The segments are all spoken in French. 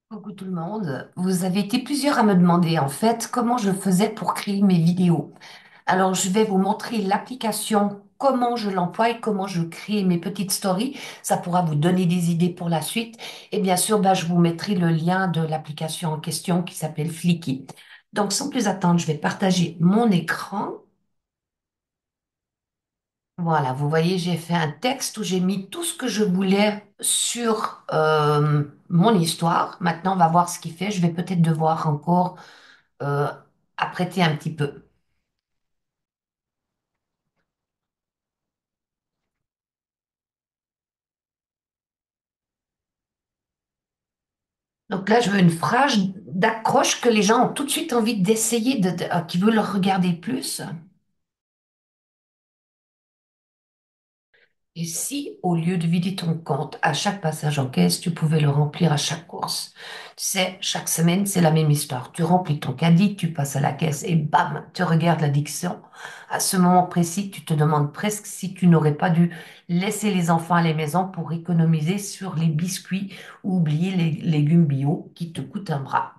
Coucou tout le monde. Vous avez été plusieurs à me demander en fait comment je faisais pour créer mes vidéos. Alors je vais vous montrer l'application, comment je l'emploie et comment je crée mes petites stories. Ça pourra vous donner des idées pour la suite. Et bien sûr, je vous mettrai le lien de l'application en question qui s'appelle Flicky. Donc sans plus attendre, je vais partager mon écran. Voilà, vous voyez, j'ai fait un texte où j'ai mis tout ce que je voulais sur mon histoire. Maintenant, on va voir ce qu'il fait. Je vais peut-être devoir encore euh, apprêter un petit peu. Donc là, je veux une phrase d'accroche que les gens ont tout de suite envie d'essayer, qui veulent regarder plus. Et si, au lieu de vider ton compte à chaque passage en caisse, tu pouvais le remplir à chaque course? Tu sais, chaque semaine, c'est la même histoire. Tu remplis ton caddie, tu passes à la caisse et bam, tu regardes l'addiction. À ce moment précis, tu te demandes presque si tu n'aurais pas dû laisser les enfants à la maison pour économiser sur les biscuits ou oublier les légumes bio qui te coûtent un bras.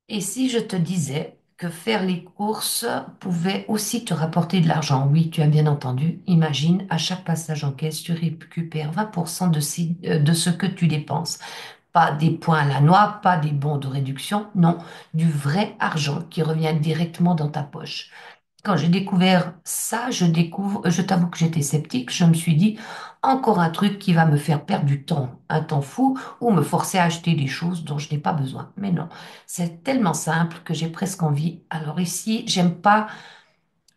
Et si je te disais que faire les courses pouvait aussi te rapporter de l'argent? Oui, tu as bien entendu. Imagine, à chaque passage en caisse, tu récupères 20% de ce que tu dépenses. Pas des points à la noix, pas des bons de réduction, non, du vrai argent qui revient directement dans ta poche. Quand j'ai découvert ça, je t'avoue que j'étais sceptique. Je me suis dit, encore un truc qui va me faire perdre du temps, un temps fou, ou me forcer à acheter des choses dont je n'ai pas besoin. Mais non, c'est tellement simple que j'ai presque envie. Alors ici, j'aime pas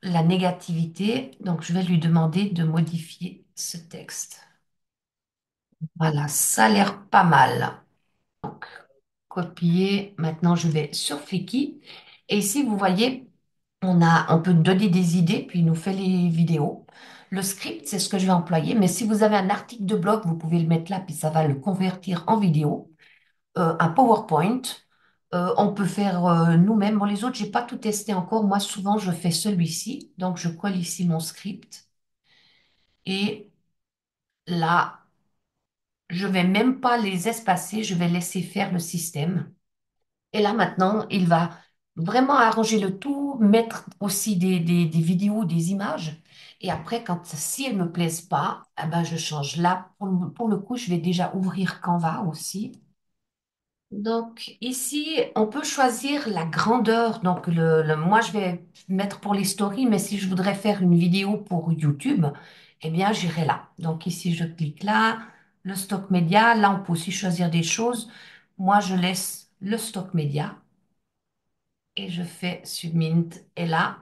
la négativité, donc je vais lui demander de modifier ce texte. Voilà, ça a l'air pas mal. Copier. Maintenant, je vais sur Flickr. Et ici, vous voyez, on peut donner des idées, puis il nous fait les vidéos. Le script, c'est ce que je vais employer. Mais si vous avez un article de blog, vous pouvez le mettre là, puis ça va le convertir en vidéo. Un PowerPoint. On peut faire nous-mêmes. Bon, les autres, j'ai pas tout testé encore. Moi, souvent, je fais celui-ci. Donc, je colle ici mon script. Et là, je vais même pas les espacer. Je vais laisser faire le système. Et là, maintenant, il va vraiment arranger le tout, mettre aussi des vidéos, des images. Et après, si elles me plaisent pas, eh ben, je change. Là, pour le coup, je vais déjà ouvrir Canva aussi. Donc, ici, on peut choisir la grandeur. Donc, moi, je vais mettre pour les stories, mais si je voudrais faire une vidéo pour YouTube, eh bien, j'irai là. Donc, ici, je clique là, le stock média. Là, on peut aussi choisir des choses. Moi, je laisse le stock média et je fais Submit. Et là,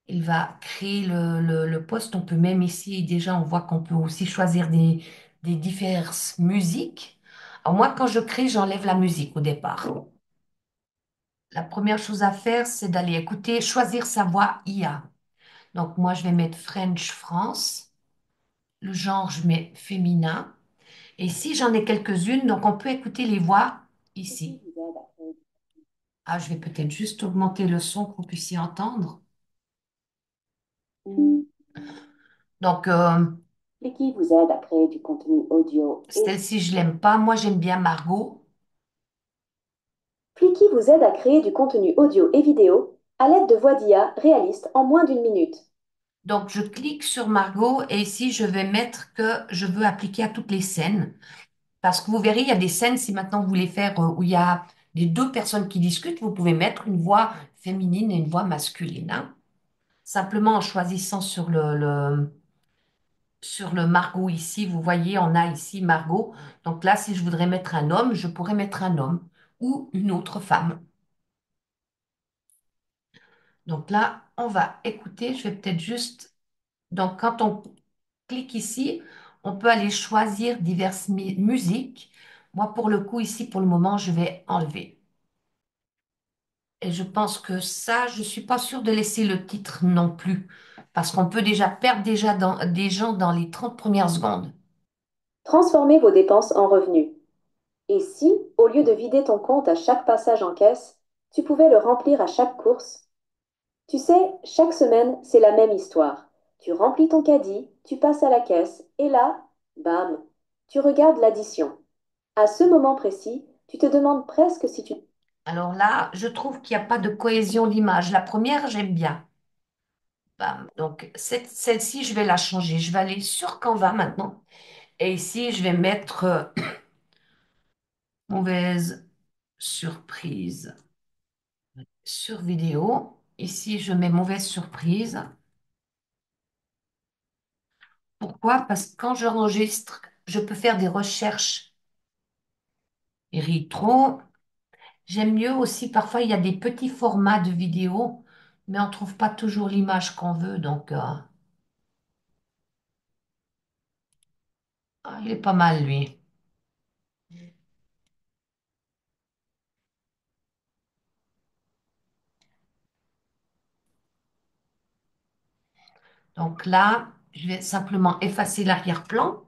il va créer le post. On peut même ici, déjà, on voit qu'on peut aussi choisir des diverses musiques. Alors moi, quand je crée, j'enlève la musique au départ. La première chose à faire, c'est d'aller écouter, choisir sa voix IA. Donc moi, je vais mettre French France. Le genre, je mets féminin. Et ici, j'en ai quelques-unes, donc on peut écouter les voix ici. Ah, je vais peut-être juste augmenter le son pour que vous puissiez entendre. Donc, Flicky vous aide à créer du contenu audio et celle-ci, je l'aime pas. Moi, j'aime bien Margot. Flicky vous aide à créer du contenu audio et vidéo à l'aide de voix d'IA réalistes en moins d'une minute. Donc, je clique sur Margot et ici, je vais mettre que je veux appliquer à toutes les scènes. Parce que vous verrez, il y a des scènes, si maintenant vous voulez faire où il y a les deux personnes qui discutent, vous pouvez mettre une voix féminine et une voix masculine, hein. Simplement en choisissant sur le Margot ici, vous voyez, on a ici Margot. Donc là, si je voudrais mettre un homme, je pourrais mettre un homme ou une autre femme. Donc là, on va écouter. Je vais peut-être juste. Donc quand on clique ici, on peut aller choisir diverses musiques. Moi, pour le coup, ici, pour le moment, je vais enlever. Et je pense que ça, je suis pas sûre de laisser le titre non plus, parce qu'on peut déjà perdre des gens dans les 30 premières secondes. Transformez vos dépenses en revenus. Et si, au lieu de vider ton compte à chaque passage en caisse, tu pouvais le remplir à chaque course? Tu sais, chaque semaine, c'est la même histoire. Tu remplis ton caddie, tu passes à la caisse, et là, bam, tu regardes l'addition. À ce moment précis, tu te demandes presque si tu... Alors là, je trouve qu'il n'y a pas de cohésion d'image. La première, j'aime bien. Bam. Donc, celle-ci, je vais la changer. Je vais aller sur Canva maintenant. Et ici, je vais mettre mauvaise surprise sur vidéo. Ici, je mets mauvaise surprise. Pourquoi? Parce que quand j'enregistre, je peux faire des recherches rétro. J'aime mieux aussi, parfois, il y a des petits formats de vidéos, mais on ne trouve pas toujours l'image qu'on veut. Donc, il est pas mal, lui. Donc là, je vais simplement effacer l'arrière-plan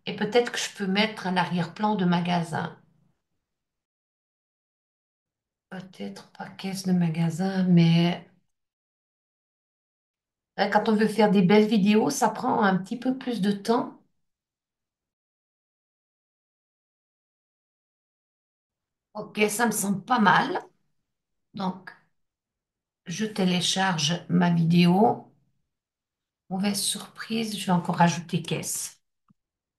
et peut-être que je peux mettre un arrière-plan de magasin. Peut-être pas caisse de magasin, mais quand on veut faire des belles vidéos, ça prend un petit peu plus de temps. Ok, ça me semble pas mal. Donc, je télécharge ma vidéo. Mauvaise surprise, je vais encore ajouter caisse.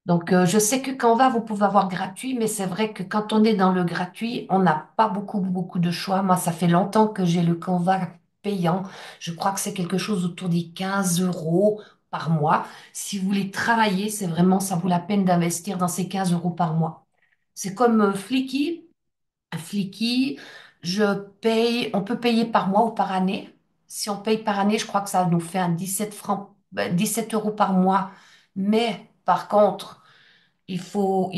Donc, je sais que Canva, vous pouvez avoir gratuit, mais c'est vrai que quand on est dans le gratuit, on n'a pas beaucoup de choix. Moi, ça fait longtemps que j'ai le Canva payant. Je crois que c'est quelque chose autour des 15 euros par mois. Si vous voulez travailler, c'est vraiment, ça vaut la peine d'investir dans ces 15 euros par mois. C'est comme Flickr. Flickr, on peut payer par mois ou par année. Si on paye par année, je crois que ça nous fait un 17 francs, 17 euros par mois. Mais par contre, il faut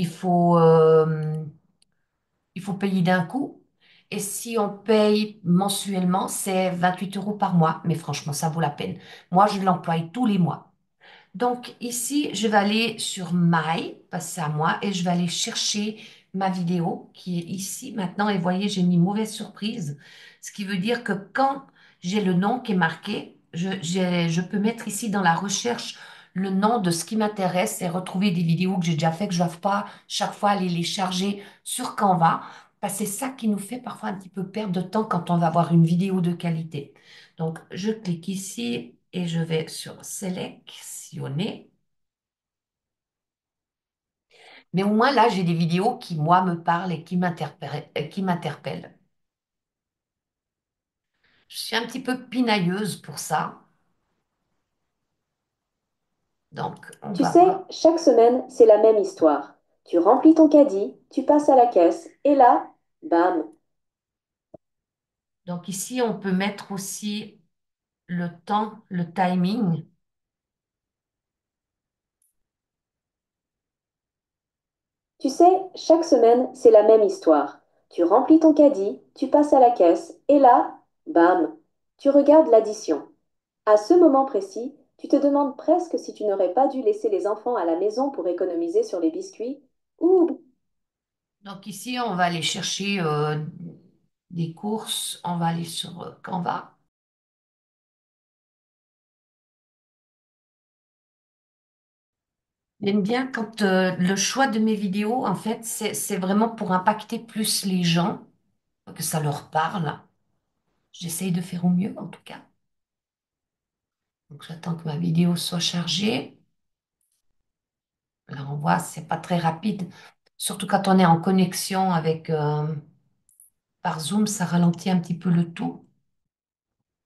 payer d'un coup. Et si on paye mensuellement, c'est 28 euros par mois. Mais franchement, ça vaut la peine. Moi, je l'emploie tous les mois. Donc ici, je vais aller sur My, passer à moi, et je vais aller chercher ma vidéo qui est ici maintenant. Et voyez, j'ai mis mauvaise surprise, ce qui veut dire que quand j'ai le nom qui est marqué, je peux mettre ici dans la recherche le nom de ce qui m'intéresse et retrouver des vidéos que j'ai déjà fait, que je ne dois pas chaque fois aller les charger sur Canva. Parce que c'est ça qui nous fait parfois un petit peu perdre de temps quand on va avoir une vidéo de qualité. Donc, je clique ici et je vais sur sélectionner. Mais au moins là, j'ai des vidéos qui, moi, me parlent et qui m'interpellent. Je suis un petit peu pinailleuse pour ça. Donc, on Tu va sais, voir. chaque semaine, c'est la même histoire. Tu remplis ton caddie, tu passes à la caisse, et là, bam. Donc ici, on peut mettre aussi le temps, le timing. Tu sais, chaque semaine, c'est la même histoire. Tu remplis ton caddie, tu passes à la caisse, et là, bam, tu regardes l'addition. À ce moment précis, tu te demandes presque si tu n'aurais pas dû laisser les enfants à la maison pour économiser sur les biscuits, ou Donc ici, on va aller chercher des courses. On va aller sur Canva. J'aime bien quand le choix de mes vidéos, en fait, c'est vraiment pour impacter plus les gens, que ça leur parle. J'essaye de faire au mieux, en tout cas. Donc, j'attends que ma vidéo soit chargée. Là, on voit, c'est pas très rapide. Surtout quand on est en connexion avec par Zoom, ça ralentit un petit peu le tout.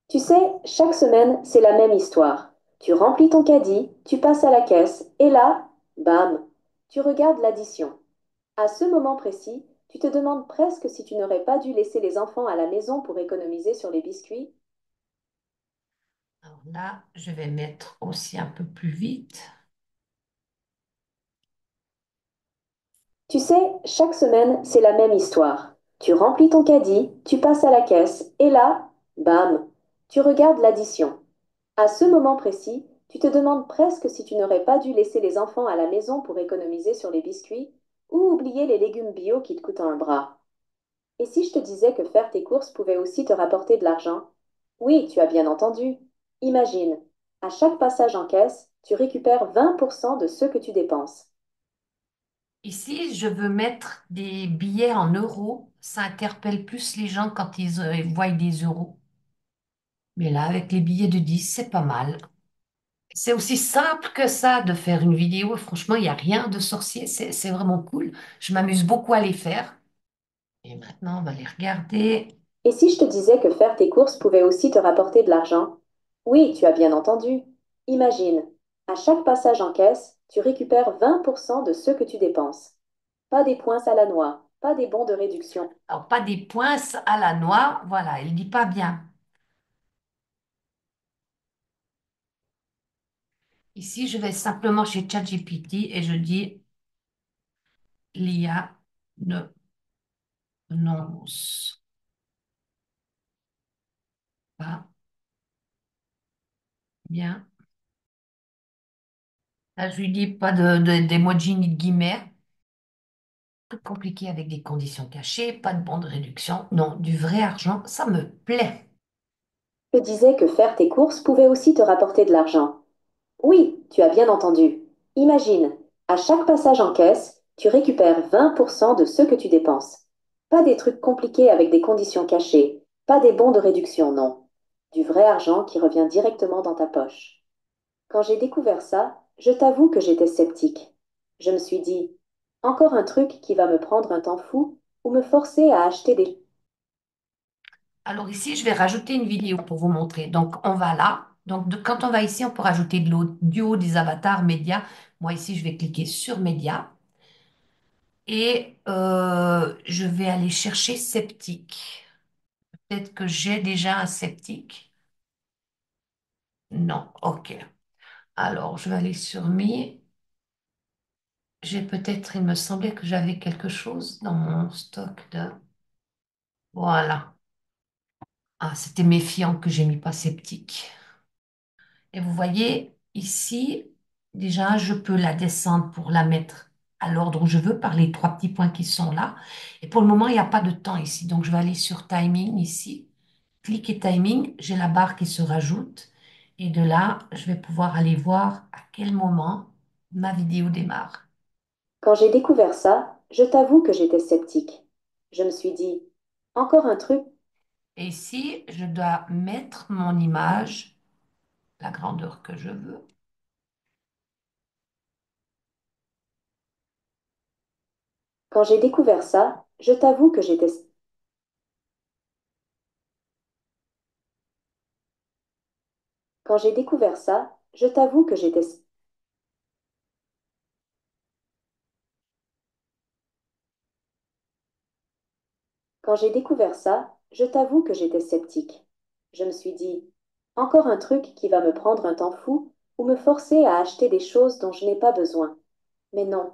tu sais, chaque semaine, c'est la même histoire. Tu remplis ton caddie, tu passes à la caisse, et là, bam, tu regardes l'addition. À ce moment précis, tu te demandes presque si tu n'aurais pas dû laisser les enfants à la maison pour économiser sur les biscuits. Alors là, je vais mettre aussi un peu plus vite. Tu sais, chaque semaine, c'est la même histoire. Tu remplis ton caddie, tu passes à la caisse, et là, bam, tu regardes l'addition. À ce moment précis, tu te demandes presque si tu n'aurais pas dû laisser les enfants à la maison pour économiser sur les biscuits ou oublier les légumes bio qui te coûtent un bras. Et si je te disais que faire tes courses pouvait aussi te rapporter de l'argent? Oui, tu as bien entendu. Imagine, à chaque passage en caisse, tu récupères 20% de ce que tu dépenses. Ici, je veux mettre des billets en euros. Ça interpelle plus les gens quand ils voient des euros. Mais là, avec les billets de 10, c'est pas mal. C'est aussi simple que ça de faire une vidéo. Franchement, il n'y a rien de sorcier. C'est vraiment cool. Je m'amuse beaucoup à les faire. Et maintenant, on va les regarder. Et si je te disais que faire tes courses pouvait aussi te rapporter de l'argent? Oui, tu as bien entendu. Imagine, à chaque passage en caisse, tu récupères 20% de ce que tu dépenses. Pas des points à la noix, pas des bons de réduction. Alors, pas des points à la noix. Voilà, il dit pas bien. Ici, je vais simplement chez ChatGPT et je dis l'IA ne prononce pas bien. Là, je lui dis pas d'emoji ni de guillemets. Tout compliqué avec des conditions cachées, pas de bon de réduction. Non, du vrai argent, ça me plaît. Je te disais que faire tes courses pouvait aussi te rapporter de l'argent. Oui, tu as bien entendu. Imagine, à chaque passage en caisse, tu récupères 20% de ce que tu dépenses. Pas des trucs compliqués avec des conditions cachées, pas des bons de réduction, non. Du vrai argent qui revient directement dans ta poche. Quand j'ai découvert ça, je t'avoue que j'étais sceptique. Je me suis dit, encore un truc qui va me prendre un temps fou ou me forcer à acheter des... Alors ici, je vais rajouter une vidéo pour vous montrer. Donc, on va là. Donc, quand on va ici, on peut rajouter de l'audio, des avatars, médias. Moi, ici, je vais cliquer sur médias et je vais aller chercher sceptique. Peut-être que j'ai déjà un sceptique. Non, ok. Alors, je vais aller sur Mi. J'ai peut-être, il me semblait que j'avais quelque chose dans mon stock de... Voilà. Ah, c'était méfiant que j'ai mis pas sceptique. Et vous voyez, ici, déjà, je peux la descendre pour la mettre à l'ordre où je veux par les trois petits points qui sont là. Et pour le moment, il n'y a pas de temps ici. Donc, je vais aller sur Timing ici. Cliquez Timing, j'ai la barre qui se rajoute. Et de là, je vais pouvoir aller voir à quel moment ma vidéo démarre. Quand j'ai découvert ça, je t'avoue que j'étais sceptique. Je me suis dit, encore un truc. Et ici, je dois mettre mon image, la grandeur que je veux. Quand j'ai découvert ça, je t'avoue que j'étais... Quand j'ai découvert ça, je t'avoue que j'étais... Quand j'ai découvert ça, je t'avoue que j'étais sceptique. Je me suis dit, encore un truc qui va me prendre un temps fou ou me forcer à acheter des choses dont je n'ai pas besoin. Mais non.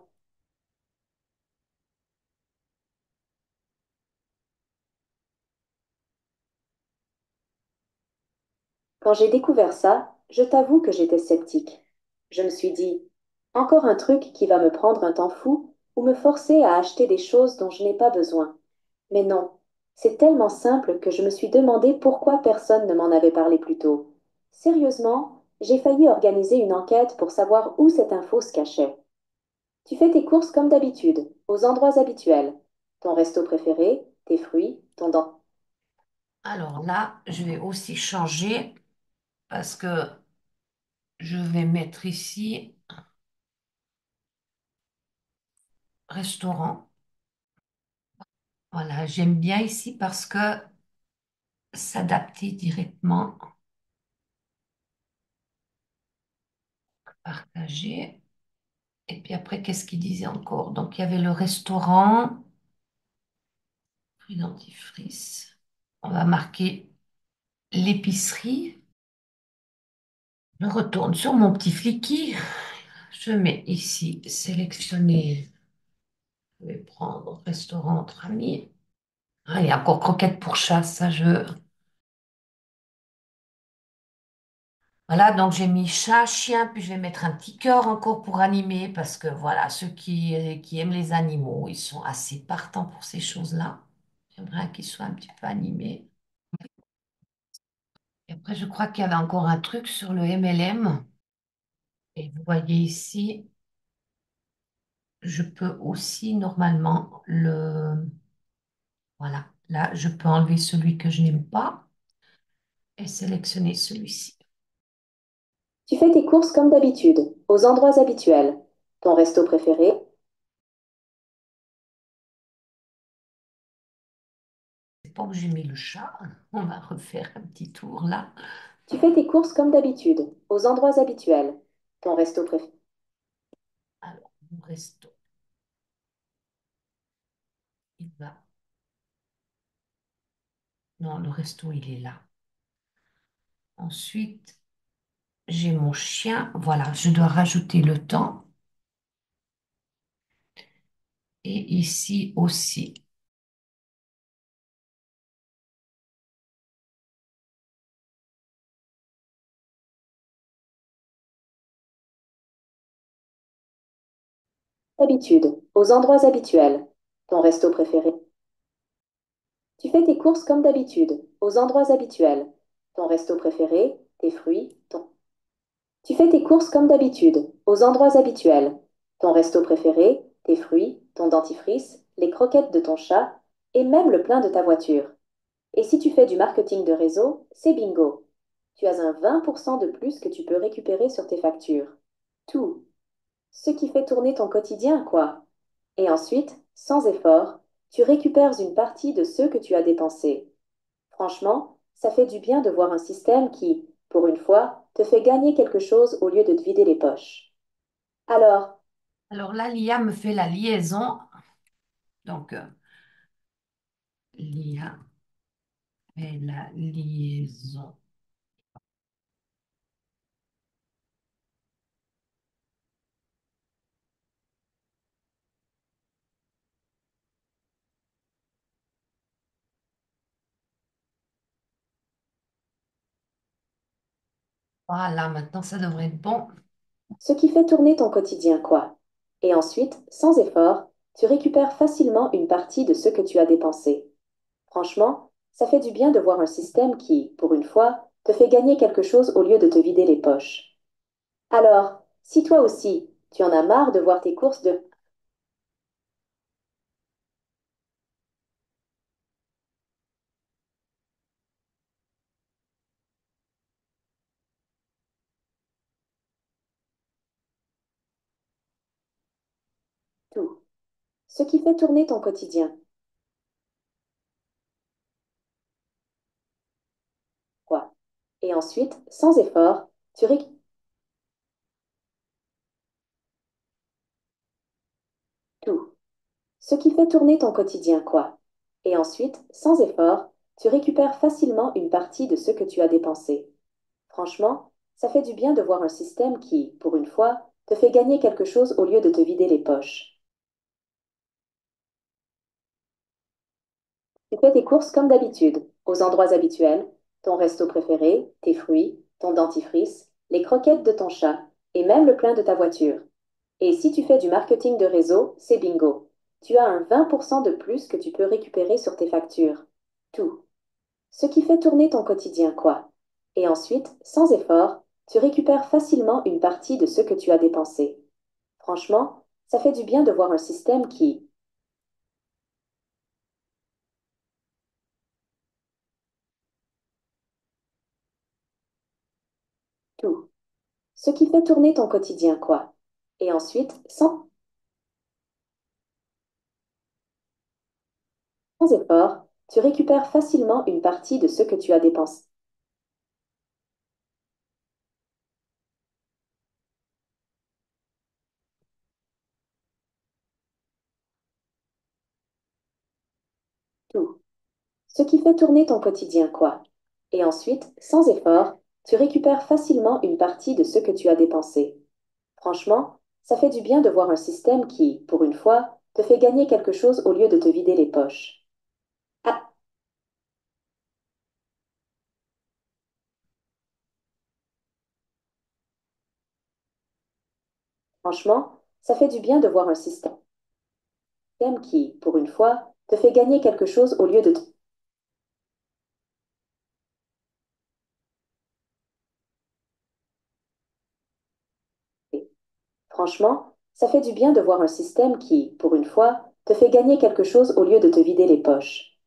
Quand j'ai découvert ça, je t'avoue que j'étais sceptique. Je me suis dit, encore un truc qui va me prendre un temps fou ou me forcer à acheter des choses dont je n'ai pas besoin. Mais non, c'est tellement simple que je me suis demandé pourquoi personne ne m'en avait parlé plus tôt. Sérieusement, j'ai failli organiser une enquête pour savoir où cette info se cachait. Tu fais tes courses comme d'habitude, aux endroits habituels. Ton resto préféré, tes fruits, ton dent. Alors là, je vais aussi changer parce que je vais mettre ici restaurant. Voilà, j'aime bien ici parce que s'adapter directement, partager. Et puis après, qu'est-ce qu'il disait encore? Donc, il y avait le restaurant, fruits dentifrice. On va marquer l'épicerie. Je retourne sur mon petit flicky. Je mets ici sélectionner. Je vais prendre restaurant entre amis. Ah, il y a encore croquettes pour chat, ça je. Voilà, donc j'ai mis chat, chien, puis je vais mettre un petit cœur encore pour animer, parce que voilà, ceux qui aiment les animaux, ils sont assez partants pour ces choses-là. J'aimerais qu'ils soient un petit peu animés. Et après, je crois qu'il y avait encore un truc sur le MLM. Et vous voyez ici, je peux aussi normalement voilà, là, je peux enlever celui que je n'aime pas et sélectionner celui-ci. Tu fais tes courses comme d'habitude, aux endroits habituels. Ton resto préféré. C'est pas où j'ai mis le chat. On va refaire un petit tour là. Tu fais tes courses comme d'habitude, aux endroits habituels. Ton resto préféré. Alors, mon resto, il va. Non, le resto, il est là. Ensuite, j'ai mon chien. Voilà, je dois rajouter le temps. Et ici aussi. Habitude, aux endroits habituels. Ton resto préféré. Tu fais tes courses comme d'habitude, aux endroits habituels. Ton resto préféré, tes fruits, ton... Tu fais tes courses comme d'habitude, aux endroits habituels. Ton resto préféré, tes fruits, ton dentifrice, les croquettes de ton chat et même le plein de ta voiture. Et si tu fais du marketing de réseau, c'est bingo. Tu as un 20% de plus que tu peux récupérer sur tes factures. Tout. Ce qui fait tourner ton quotidien, quoi. Et ensuite, sans effort, tu récupères une partie de ce que tu as dépensé. Franchement, ça fait du bien de voir un système qui, pour une fois, te fait gagner quelque chose au lieu de te vider les poches. Alors, Alors là, l'IA me fait la liaison. Donc, l'IA fait la liaison. Voilà, maintenant, ça devrait être bon. ce qui fait tourner ton quotidien, quoi. Et ensuite, sans effort, tu récupères facilement une partie de ce que tu as dépensé. Franchement, ça fait du bien de voir un système qui, pour une fois, te fait gagner quelque chose au lieu de te vider les poches. Alors, si toi aussi, tu en as marre de voir tes courses de tout, ce qui fait tourner ton quotidien, quoi. Et ensuite, sans effort, tu récupères tout, ce qui fait tourner ton quotidien, quoi. Et ensuite, sans effort, tu récupères facilement une partie de ce que tu as dépensé. Franchement, ça fait du bien de voir un système qui, pour une fois, te fait gagner quelque chose au lieu de te vider les poches. Tu fais tes courses comme d'habitude, aux endroits habituels, ton resto préféré, tes fruits, ton dentifrice, les croquettes de ton chat et même le plein de ta voiture. Et si tu fais du marketing de réseau, c'est bingo. Tu as un 20% de plus que tu peux récupérer sur tes factures. Tout. Ce qui fait tourner ton quotidien, quoi. Et ensuite, sans effort, tu récupères facilement une partie de ce que tu as dépensé. Franchement, ça fait du bien de voir un système qui... Tout. Ce qui fait tourner ton quotidien, quoi. Et ensuite, sans effort, tu récupères facilement une partie de ce que tu as dépensé. Tout. Ce qui fait tourner ton quotidien, quoi. Et ensuite, sans effort, tu récupères facilement une partie de ce que tu as dépensé. Franchement, ça fait du bien de voir un système qui, pour une fois, te fait gagner quelque chose au lieu de te vider les poches. Ah, franchement, ça fait du bien de voir un système qui, pour une fois, te fait gagner quelque chose au lieu de te... Franchement, Ça fait du bien de voir un système qui, pour une fois, te fait gagner quelque chose au lieu de te vider les poches.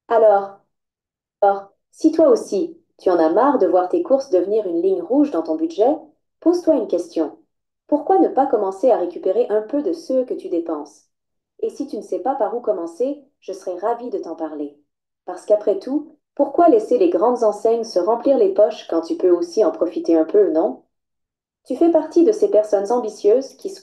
Alors, si toi aussi, tu en as marre de voir tes courses devenir une ligne rouge dans ton budget, pose-toi une question. Pourquoi ne pas commencer à récupérer un peu de ce que tu dépenses? Et si tu ne sais pas par où commencer, je serais ravie de t'en parler. Parce qu'après tout, pourquoi laisser les grandes enseignes se remplir les poches quand tu peux aussi en profiter un peu, non? Tu fais partie de ces personnes ambitieuses qui...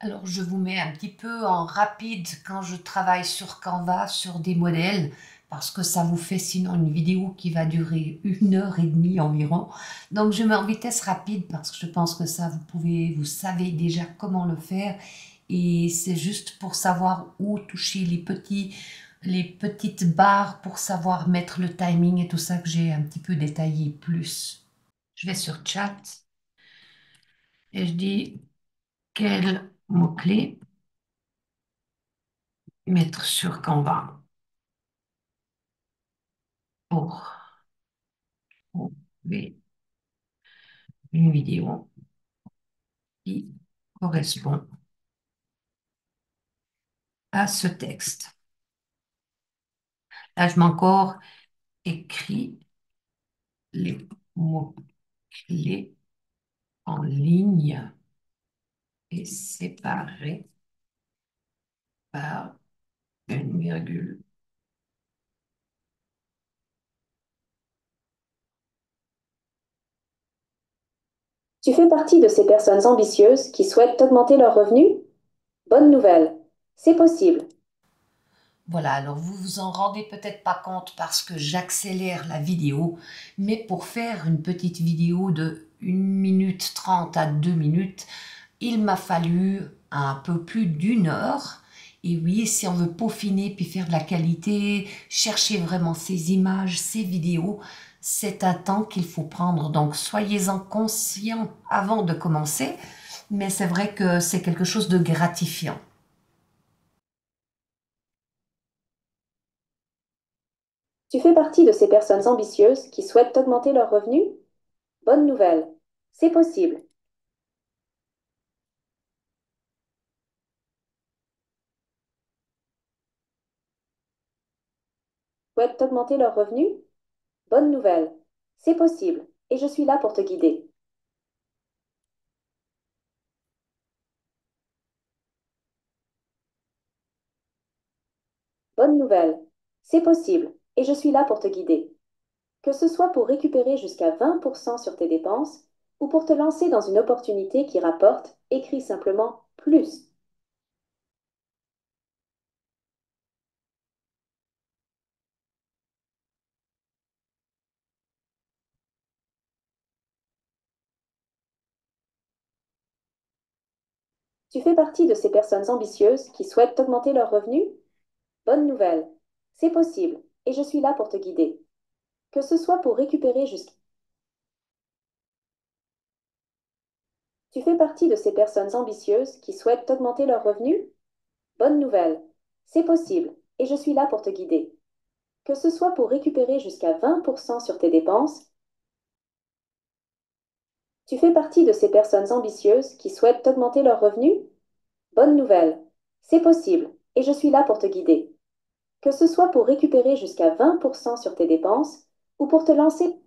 Alors, je vous mets un petit peu en rapide quand je travaille sur Canva, sur des modèles, parce que ça vous fait sinon une vidéo qui va durer 1 heure et demie environ. Donc, je mets en vitesse rapide parce que je pense que ça, vous savez déjà comment le faire. Et c'est juste pour savoir où toucher les petites barres pour savoir mettre le timing et tout ça que j'ai un petit peu détaillé plus. Je vais sur chat et je dis quel mot-clé mettre sur Canva pour trouver une vidéo qui correspond à ce texte. Là, je m'ai encore écrit les mots-clés en ligne et séparés par une virgule. Tu fais partie de ces personnes ambitieuses qui souhaitent augmenter leurs revenus? Bonne nouvelle, c'est possible. Voilà, alors vous vous en rendez peut-être pas compte parce que j'accélère la vidéo, mais pour faire une petite vidéo de 1 minute 30 à 2 minutes, il m'a fallu un peu plus d'1 heure. Et oui, si on veut peaufiner puis faire de la qualité, chercher vraiment ces images, ces vidéos, c'est un temps qu'il faut prendre. Donc soyez-en conscients avant de commencer, mais c'est vrai que c'est quelque chose de gratifiant. Tu fais partie de ces personnes ambitieuses qui souhaitent augmenter leurs revenus? Bonne nouvelle, c'est possible. Souhaitent augmenter leurs revenus? Bonne nouvelle, c'est possible. Et je suis là pour te guider. Bonne nouvelle, c'est possible. Et je suis là pour te guider. Que ce soit pour récupérer jusqu'à 20% sur tes dépenses ou pour te lancer dans une opportunité qui rapporte, écris simplement plus. Tu fais partie de ces personnes ambitieuses qui souhaitent augmenter leurs revenus? Bonne nouvelle, c'est possible. Et je suis là pour te guider. Que ce soit pour récupérer jusqu'à... Tu fais partie de ces personnes ambitieuses qui souhaitent augmenter leurs revenus? Bonne nouvelle, c'est possible, et je suis là pour te guider. Que ce soit pour récupérer jusqu'à 20% sur tes dépenses, tu fais partie de ces personnes ambitieuses qui souhaitent augmenter leurs revenus? Bonne nouvelle, c'est possible, et je suis là pour te guider. Que ce soit pour récupérer jusqu'à 20% sur tes dépenses ou pour te lancer,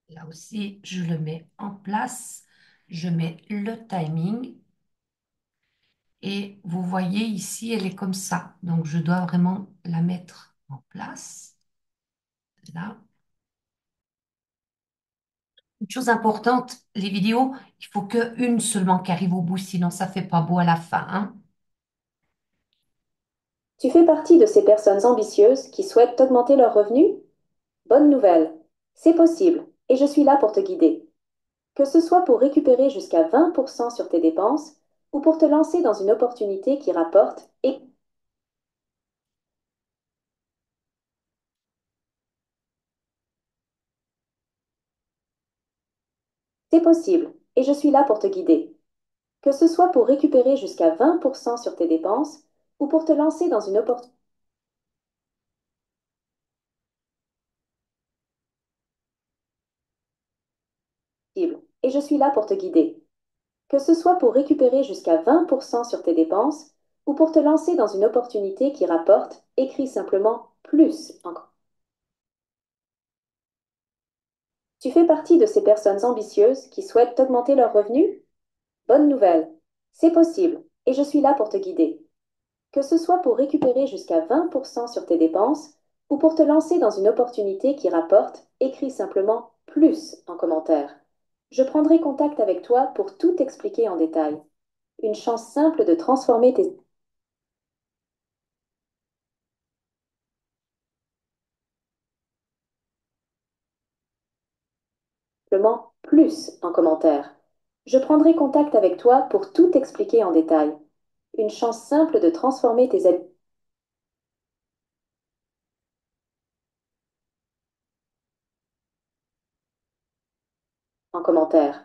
Là aussi, je le mets en place. Je mets le timing. Et vous voyez ici, elle est comme ça. Donc, je dois vraiment la mettre en place. Là. Une chose importante, les vidéos, il faut qu'une seulement qui arrive au bout, sinon ça fait pas beau à la fin, hein. tu fais partie de ces personnes ambitieuses qui souhaitent augmenter leurs revenus? Bonne nouvelle, c'est possible, et je suis là pour te guider. Que ce soit pour récupérer jusqu'à 20% sur tes dépenses ou pour te lancer dans une opportunité qui rapporte, et c'est possible. et je suis là pour te guider. Que ce soit pour récupérer jusqu'à 20% sur tes dépenses ou pour te lancer dans une opportunité, et je suis là pour te guider. Que ce soit pour récupérer jusqu'à 20% sur tes dépenses ou pour te lancer dans une opportunité qui rapporte, écris simplement plus encore. Tu fais partie de ces personnes ambitieuses qui souhaitent augmenter leurs revenus? Bonne nouvelle, c'est possible et je suis là pour te guider. Que ce soit pour récupérer jusqu'à 20% sur tes dépenses ou pour te lancer dans une opportunité qui rapporte, écris simplement plus en commentaire. Je prendrai contact avec toi pour tout expliquer en détail. Une chance simple de transformer tes simplement plus en commentaire. Je prendrai contact avec toi pour tout expliquer en détail. Une chance simple de transformer tes habitudes en commentaire.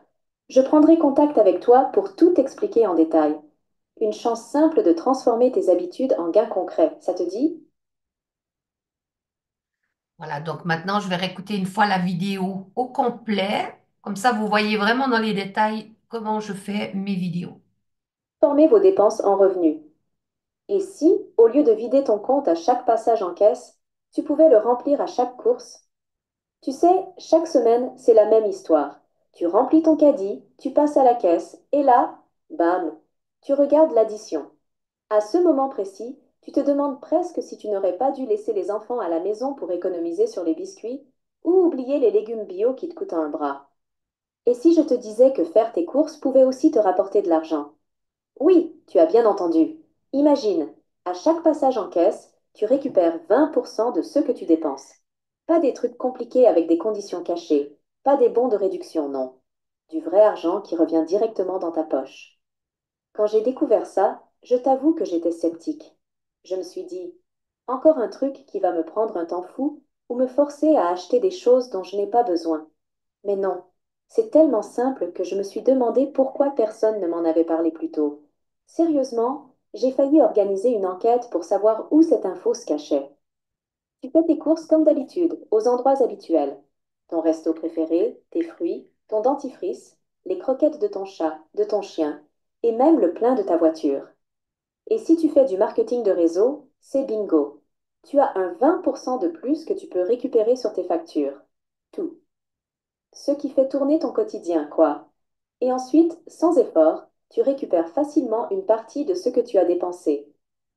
Je prendrai contact avec toi pour tout expliquer en détail. Une chance simple de transformer tes habitudes en gains concrets. Ça te dit? Voilà, donc maintenant, je vais réécouter une fois la vidéo au complet. Comme ça, vous voyez vraiment dans les détails comment je fais mes vidéos. Transformer vos dépenses en revenus. Et si, au lieu de vider ton compte à chaque passage en caisse, tu pouvais le remplir à chaque course? Tu sais, chaque semaine, c'est la même histoire. Tu remplis ton caddie, tu passes à la caisse, et là, bam, tu regardes l'addition. À ce moment précis, tu te demandes presque si tu n'aurais pas dû laisser les enfants à la maison pour économiser sur les biscuits ou oublier les légumes bio qui te coûtent un bras. Et si je te disais que faire tes courses pouvait aussi te rapporter de l'argent? Oui, tu as bien entendu. Imagine, à chaque passage en caisse, tu récupères 20% de ce que tu dépenses. Pas des trucs compliqués avec des conditions cachées, pas des bons de réduction, non. Du vrai argent qui revient directement dans ta poche. Quand j'ai découvert ça, je t'avoue que j'étais sceptique. Je me suis dit, encore un truc qui va me prendre un temps fou ou me forcer à acheter des choses dont je n'ai pas besoin. Mais non, c'est tellement simple que je me suis demandé pourquoi personne ne m'en avait parlé plus tôt. Sérieusement, j'ai failli organiser une enquête pour savoir où cette info se cachait. Tu fais tes courses comme d'habitude, aux endroits habituels. Ton resto préféré, tes fruits, ton dentifrice, les croquettes de ton chat, de ton chien, et même le plein de ta voiture. Et si tu fais du marketing de réseau, c'est bingo. Tu as un 20% de plus que tu peux récupérer sur tes factures. Tout. Ce qui fait tourner ton quotidien, quoi. Et ensuite, sans effort, tu récupères facilement une partie de ce que tu as dépensé.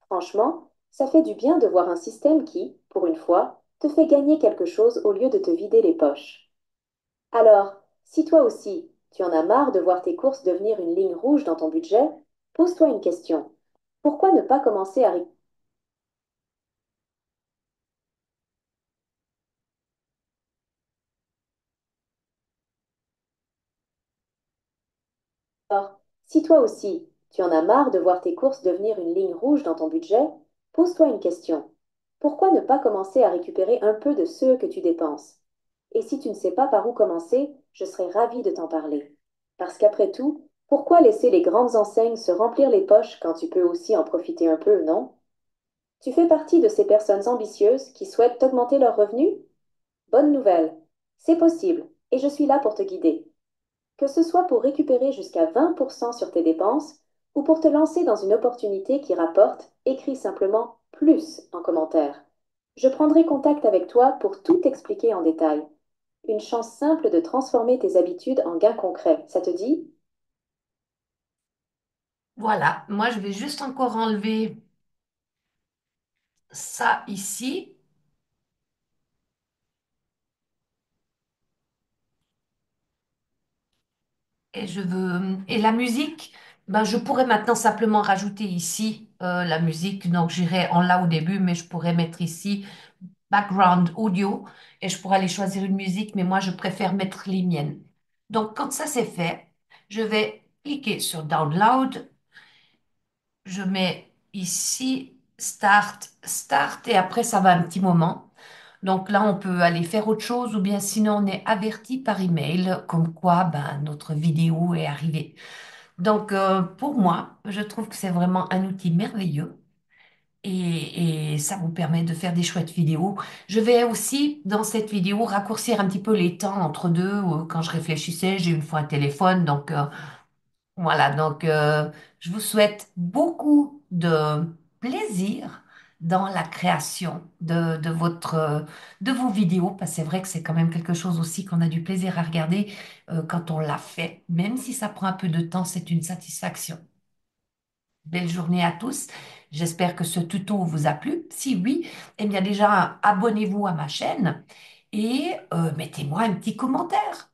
Franchement, ça fait du bien de voir un système qui, pour une fois, te fait gagner quelque chose au lieu de te vider les poches. Alors, si toi aussi, tu en as marre de voir tes courses devenir une ligne rouge dans ton budget, pose-toi une question. Pourquoi ne pas commencer à alors, si toi aussi, tu en as marre de voir tes courses devenir une ligne rouge dans ton budget, pose-toi une question. Pourquoi ne pas commencer à récupérer un peu de ce que tu dépenses? Et si tu ne sais pas par où commencer, je serais ravie de t'en parler. Parce qu'après tout, pourquoi laisser les grandes enseignes se remplir les poches quand tu peux aussi en profiter un peu, non? Tu fais partie de ces personnes ambitieuses qui souhaitent augmenter leurs revenus? Bonne nouvelle, c'est possible, et je suis là pour te guider. Que ce soit pour récupérer jusqu'à 20% sur tes dépenses ou pour te lancer dans une opportunité qui rapporte, écris simplement plus en commentaire. Je prendrai contact avec toi pour tout expliquer en détail. Une chance simple de transformer tes habitudes en gains concrets. Ça te dit? Voilà, moi, je vais juste encore enlever ça ici. Et la musique, ben, je pourrais maintenant simplement rajouter ici la musique. Donc, j'irai en là au début, mais je pourrais mettre ici background audio et je pourrais aller choisir une musique, mais moi, je préfère mettre les miennes. Donc, quand ça c'est fait, je vais cliquer sur Download. Je mets ici Start, Start et après, ça va un petit moment. Donc là, on peut aller faire autre chose ou bien sinon on est averti par email comme quoi ben, notre vidéo est arrivée. Donc pour moi, je trouve que c'est vraiment un outil merveilleux et ça vous permet de faire des chouettes vidéos. Je vais aussi dans cette vidéo raccourcir un petit peu les temps entre deux. Quand je réfléchissais, j'ai une fois un téléphone, donc voilà, donc je vous souhaite beaucoup de plaisir dans la création de vos vidéos, parce que c'est vrai que c'est quand même quelque chose aussi qu'on a du plaisir à regarder quand on l'a fait. Même si ça prend un peu de temps, c'est une satisfaction. Belle journée à tous. J'espère que ce tuto vous a plu. Si oui, eh bien déjà, abonnez-vous à ma chaîne et mettez-moi un petit commentaire.